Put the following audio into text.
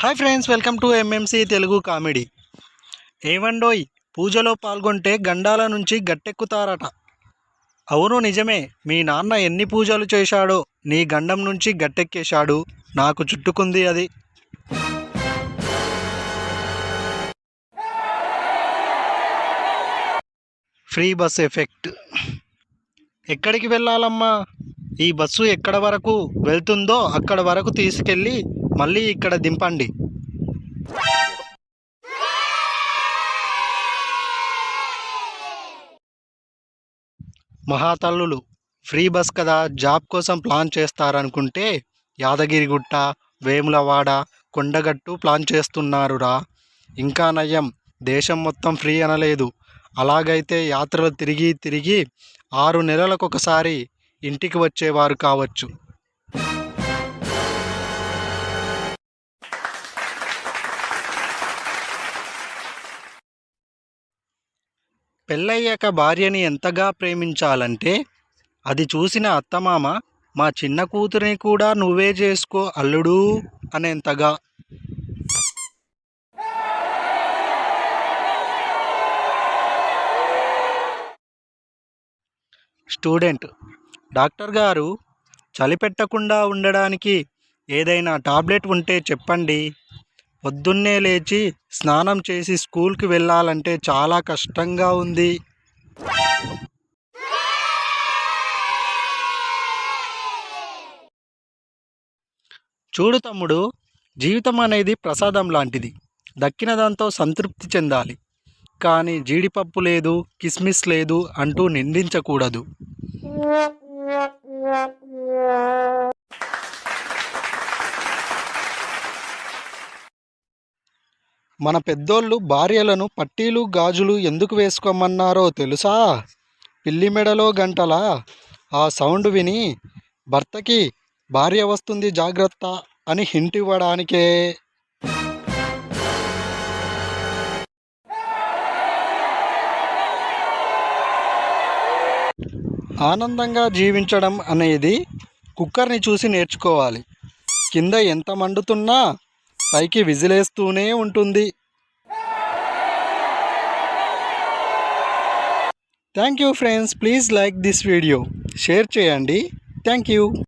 Hi friends, welcome to MMC Telugu comedy. ఏమండోయ్, పూజలో పాల్గొంటే గండాల నుంచి గట్టెక్కుతారట. అవును నిజమే. మీ నాన్న ఎన్ని పూజలు చేశాడో నీ గండం నుంచి గట్టెక్కేశాడు. నాకు చుట్టుకుంది అది. Free bus effect. ఎక్కడికి వెళ్ళాలమ్మా? ఈ బస్సు ఎక్కడ వరకు వెళ్తుందో అక్కడ వరకు తీసుకెళ్ళి మళ్ళీ ఇక్కడ దింపండి. మహాతల్లులు, ఫ్రీ బస్ కదా, జాబ్ కోసం ప్లాన్ చేస్తారనుకుంటే యాదగిరిగుట్ట, వేములవాడ, కొండగట్టు ప్లాన్ చేస్తున్నారురా. ఇంకా నయం, దేశం మొత్తం ఫ్రీ అనలేదు. అలాగైతే యాత్రలు తిరిగి తిరిగి 6 నెలలకొకసారి ఇంటికి వచ్చేవారు కావచ్చు. పెళ్ళయ్యాక భార్యని ఎంతగా ప్రేమించాలంటే అది చూసిన అత్తమామ మా చిన్న కూతురిని కూడా నువ్వే చేసుకో అల్లుడు అనేంతగా. స్టూడెంట్: డాక్టర్ గారు, చలి పెట్టకుండా ఉండడానికి ఏదైనా టాబ్లెట్ ఉంటే చెప్పండి. పొద్దున్నే లేచి స్నానం చేసి స్కూల్కి వెళ్ళాలంటే చాలా కష్టంగా ఉంది. చూడు తమ్ముడు, జీవితం అనేది ప్రసాదం లాంటిది. దక్కిన దాంతో సంతృప్తి చెందాలి. కానీ జీడిపప్పు లేదు, కిస్మిస్ లేదు అంటూ నిందించకూడదు. మన పెద్దోళ్ళు భార్యలను పట్టీలు గాజులు ఎందుకు వేసుకోమన్నారో తెలుసా? పిల్లి మెడలో గంటల ఆ సౌండ్ విని భర్తకి భార్య వస్తుంది జాగ్రత్త అని హింట్ ఇవ్వడానికే. ఆనందంగా జీవించడం అనేది కుక్కర్ని చూసి నేర్చుకోవాలి. కింద ఎంత మండుతున్నా పైకి విజిలేస్తూనే ఉంటుంది. Thank you friends, please like this video, share చేయండి. Thank you.